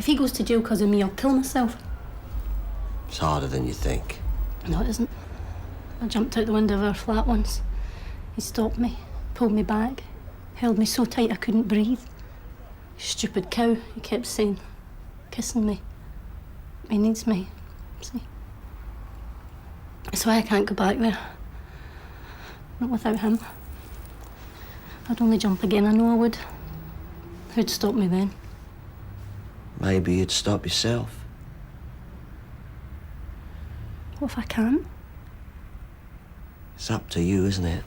If he goes to jail because of me, I'll kill myself. It's harder than you think. No, it isn't. I jumped out the window of our flat once. He stopped me, pulled me back, held me so tight I couldn't breathe. Stupid cow, he kept saying, kissing me. He needs me, see? That's why I can't go back there. Not without him. I'd only jump again, I know I would. Who'd stop me then? Maybe you'd stop yourself. What if I can't? It's up to you, isn't it?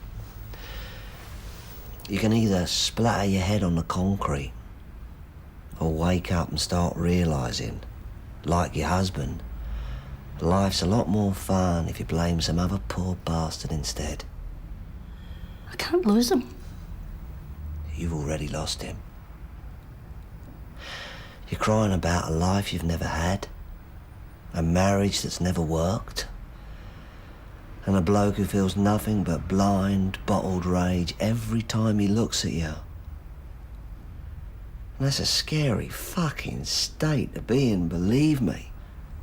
You can either splatter your head on the concrete or wake up and start realising, like your husband, life's a lot more fun if you blame some other poor bastard instead. I can't lose him. You've already lost him. You're crying about a life you've never had, a marriage that's never worked, and a bloke who feels nothing but blind, bottled rage every time he looks at you. And that's a scary fucking state to be in, believe me.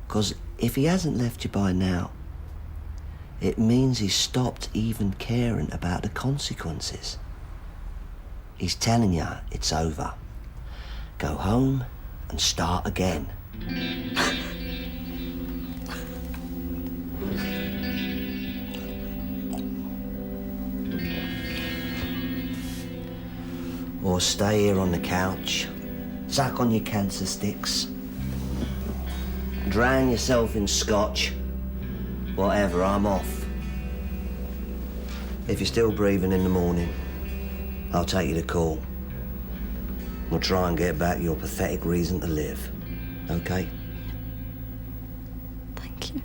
Because if he hasn't left you by now, it means he's stopped even caring about the consequences. He's telling you it's over. Go home and start again. Or stay here on the couch, suck on your cancer sticks, drown yourself in scotch. Whatever, I'm off. If you're still breathing in the morning, I'll take you to call. We'll try and get back your pathetic reason to live, okay? Thank you.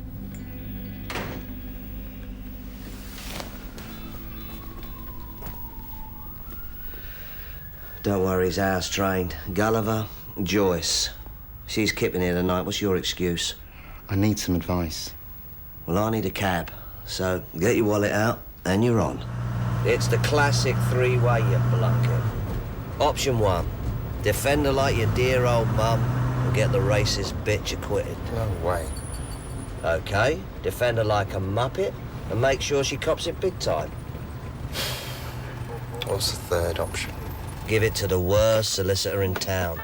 Don't worry, he's house trained. Gulliver, Joyce. She's kipping here tonight. What's your excuse? I need some advice. Well, I need a cab, so get your wallet out and you're on. It's the classic three-way, you blockhead. Option 1, defend her like your dear old mum and get the racist bitch acquitted. No way. OK, defend her like a muppet and make sure she cops it big time. What's the third option? Give it to the worst solicitor in town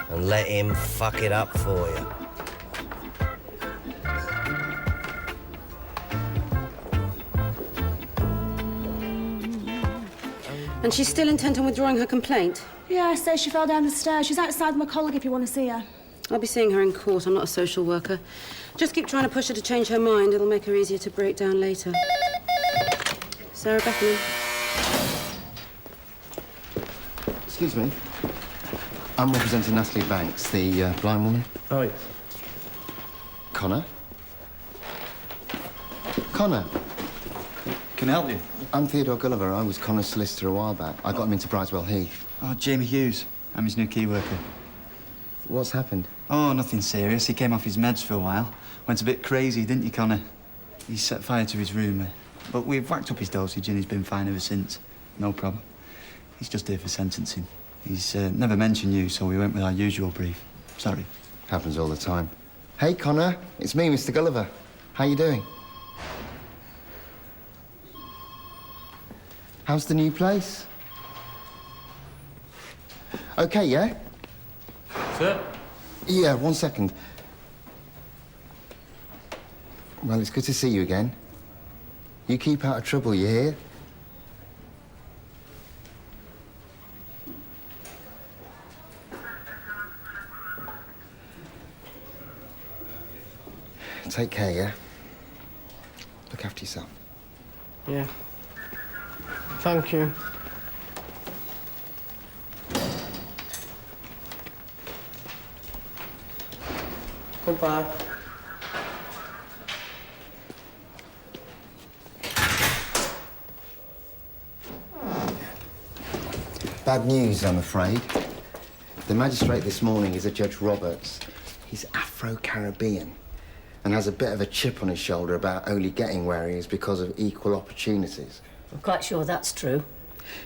and let him fuck it up for you. And she's still intent on withdrawing her complaint? Yeah, says she fell down the stairs. She's outside with my colleague if you want to see her. I'll be seeing her in court. I'm not a social worker. Just keep trying to push her to change her mind. It'll make her easier to break down later. Sarah Beckham. Excuse me. I'm representing Natalie Banks, the blind woman. Oh, yes. Connor? Connor? Can I help you? I'm Theodore Gulliver. I was Connor's solicitor a while back. I got him into Bridewell Heath. Oh, Jamie Hughes. I'm his new key worker. What's happened? Oh, nothing serious. He came off his meds for a while. Went a bit crazy, didn't you, Connor? He set fire to his room. But we've whacked up his dosage and he's been fine ever since. No problem. He's just here for sentencing. He's never mentioned you, so we went with our usual brief. Sorry. Happens all the time. Hey, Connor. It's me, Mr. Gulliver. How you doing? How's the new place? OK, yeah? Sir? Yeah, 1 second. Well, it's good to see you again. You keep out of trouble, you hear? Take care, yeah? Look after yourself. Yeah. Thank you. Goodbye. Bad news, I'm afraid. The magistrate this morning is a Judge Roberts. He's Afro-Caribbean and has a bit of a chip on his shoulder about only getting where he is because of equal opportunities. I'm quite sure that's true.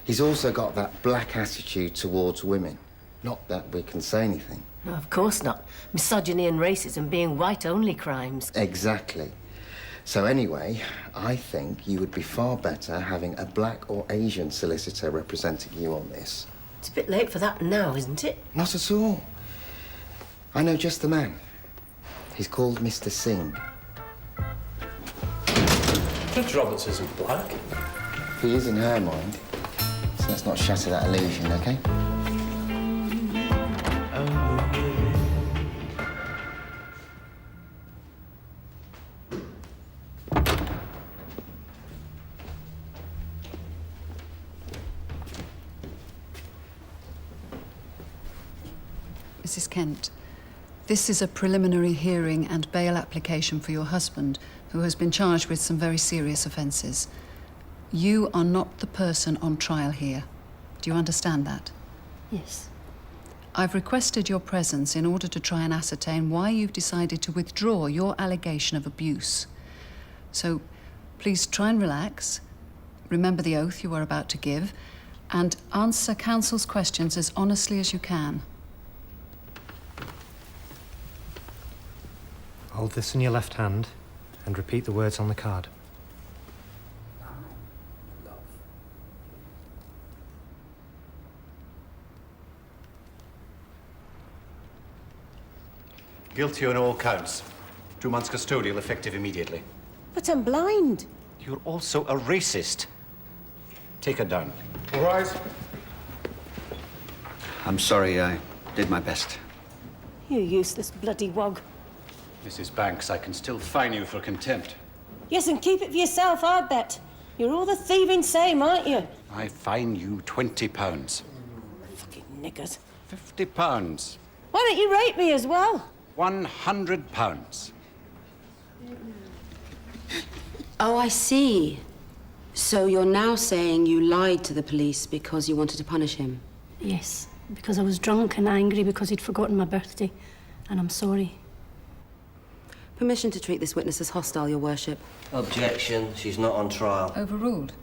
He's also got that black attitude towards women. Not that we can say anything. No, of course not. Misogyny and racism being white-only crimes. Exactly. So anyway, I think you would be far better having a black or Asian solicitor representing you on this. It's a bit late for that now, isn't it? Not at all. I know just the man. He's called Mr. Singh. Judge Roberts isn't black. He is in her mind. So let's not shatter that illusion, OK? Mrs. Kent, this is a preliminary hearing and bail application for your husband, who has been charged with some very serious offences. You are not the person on trial here. Do you understand that? Yes. I've requested your presence in order to try and ascertain why you've decided to withdraw your allegation of abuse. So, please try and relax, remember the oath you are about to give, and answer counsel's questions as honestly as you can. Hold this in your left hand and repeat the words on the card. Guilty on all counts. 2 months custodial effective immediately. But I'm blind. You're also a racist. Take her down. All right. I'm sorry, I did my best. You useless bloody wog. Mrs. Banks, I can still fine you for contempt. Yes, and keep it for yourself, I bet. You're all the thieving same, aren't you? I fine you £20. Fucking niggers. £50. Why don't you rape me as well? £100. Oh, I see. So you're now saying you lied to the police because you wanted to punish him? Yes, because I was drunk and angry because he'd forgotten my birthday. And I'm sorry. Permission to treat this witness as hostile, Your Worship. Objection. She's not on trial. Overruled.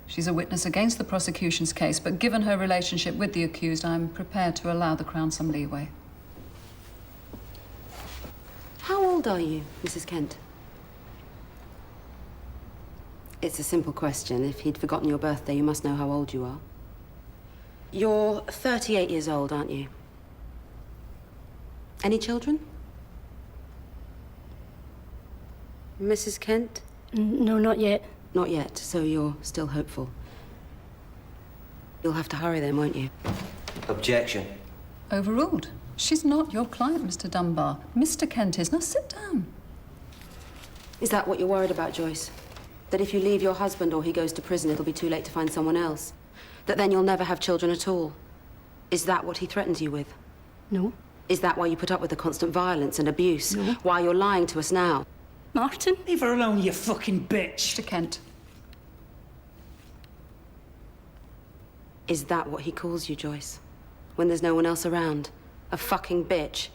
She's a witness against the prosecution's case, but given her relationship with the accused, I'm prepared to allow the Crown some leeway. How old are you, Mrs. Kent? It's a simple question. If he'd forgotten your birthday, you must know how old you are. You're 38 years old, aren't you? Any children? Mrs. Kent? No, not yet. Not yet, so you're still hopeful. You'll have to hurry then, won't you? Objection. Overruled. She's not your client, Mr. Dunbar. Mr. Kent is. Now sit down. Is that what you're worried about, Joyce? That if you leave your husband or he goes to prison, it'll be too late to find someone else? That then you'll never have children at all? Is that what he threatens you with? No. Is that why you put up with the constant violence and abuse? No. Why you're lying to us now? Martin? Leave her alone, you fucking bitch. Mr. Kent. Is that what he calls you, Joyce? When there's no one else around? A fucking bitch?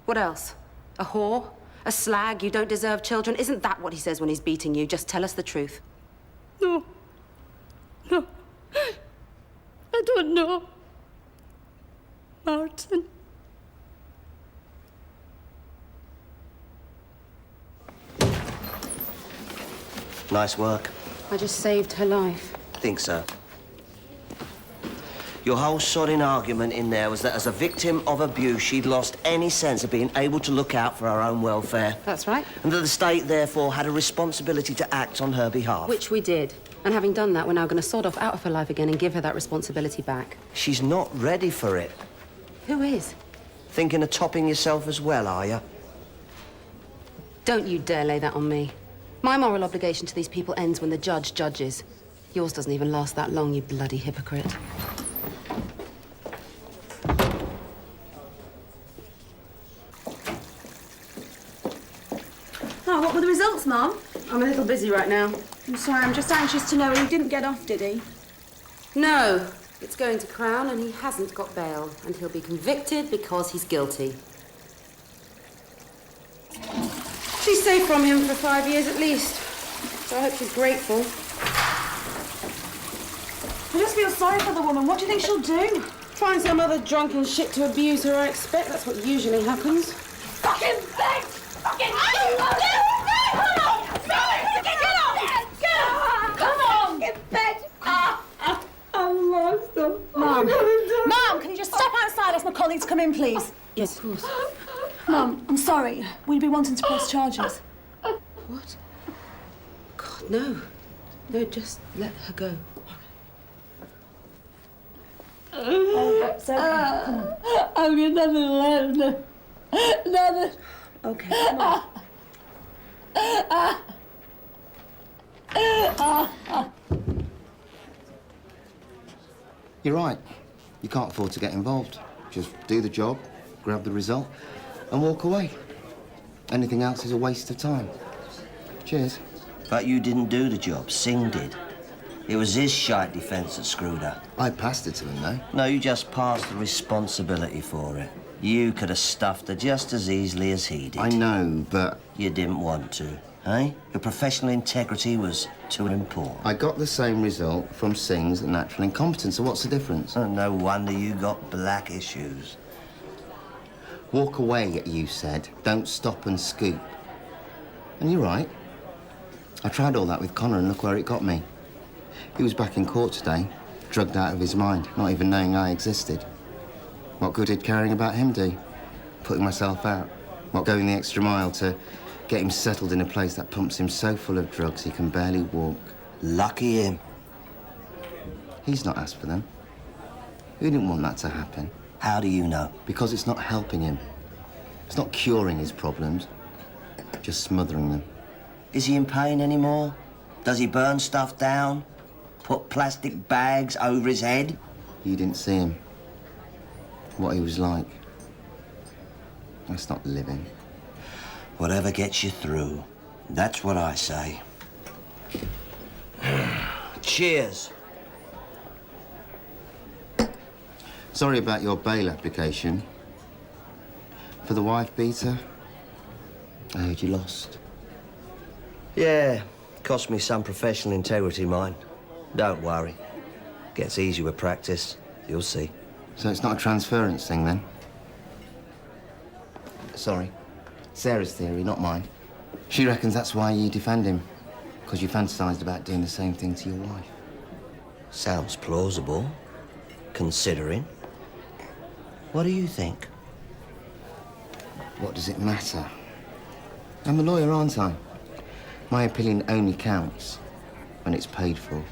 What else? A whore? A slag? You don't deserve children? Isn't that what he says when he's beating you? Just tell us the truth. No. No. I don't know. Martin. Nice work. I just saved her life. Think so. Your whole sodding argument in there was that as a victim of abuse, she'd lost any sense of being able to look out for her own welfare. That's right. And that the state, therefore, had a responsibility to act on her behalf. Which we did. And having done that, we're now going to sod off out of her life again and give her that responsibility back. She's not ready for it. Who is? Thinking of topping yourself as well, are you? Don't you dare lay that on me. My moral obligation to these people ends when the judge judges. Yours doesn't even last that long, you bloody hypocrite. Oh, what were the results, Mum? I'm a little busy right now. I'm sorry, I'm just anxious to know he didn't get off, did he? No, it's going to Crown and he hasn't got bail. And he'll be convicted because he's guilty. She's safe from him for 5 years at least. So I hope she's grateful. I just feel sorry for the woman. What do you think she'll do? Find some other drunken shit to abuse her, I expect. That's what usually happens. Fucking bitch! Fucking... Come on! Come on! Fucking bitch! I'm lost. Mum! Mum, can you just step outside? Ask my colleague to come in, please. Yes, of course. Mum, I'm sorry. We'd be wanting to press charges. What? God, no. No, just let her go. It's okay. Come on. I've got nothing left. Nothing. Okay, come on. You're right. You can't afford to get involved. Just do the job, grab the result, and walk away. Anything else is a waste of time. Cheers. But you didn't do the job. Singh did. It was his shite defence that screwed her. I passed it to him, though. No, you just passed the responsibility for it. You could have stuffed her just as easily as he did. I know, but... You didn't want to, eh? Your professional integrity was too important. I got the same result from Singh's natural incompetence, so what's the difference? Oh, no wonder you got black issues. Walk away, you said. Don't stop and scoop. And you're right. I tried all that with Connor, and look where it got me. He was back in court today, drugged out of his mind, not even knowing I existed. What good did caring about him do? Putting myself out. What, going the extra mile to get him settled in a place that pumps him so full of drugs he can barely walk. Lucky him. He's not asked for them. Who didn't want that to happen? How do you know? Because it's not helping him. It's not curing his problems, just smothering them. Is he in pain anymore? Does he burn stuff down? Put plastic bags over his head? You didn't see him. What he was like. That's not living. Whatever gets you through. That's what I say. Cheers. Sorry about your bail application. For the wife beater, I heard you lost. Yeah, cost me some professional integrity, mine. Don't worry. Gets easier with practice. You'll see. So it's not a transference thing, then? Sorry. Sarah's theory, not mine. She reckons that's why you defend him. Because you fantasised about doing the same thing to your wife. Sounds plausible, considering. What do you think? What does it matter? I'm a lawyer, aren't I? My opinion only counts when it's paid for.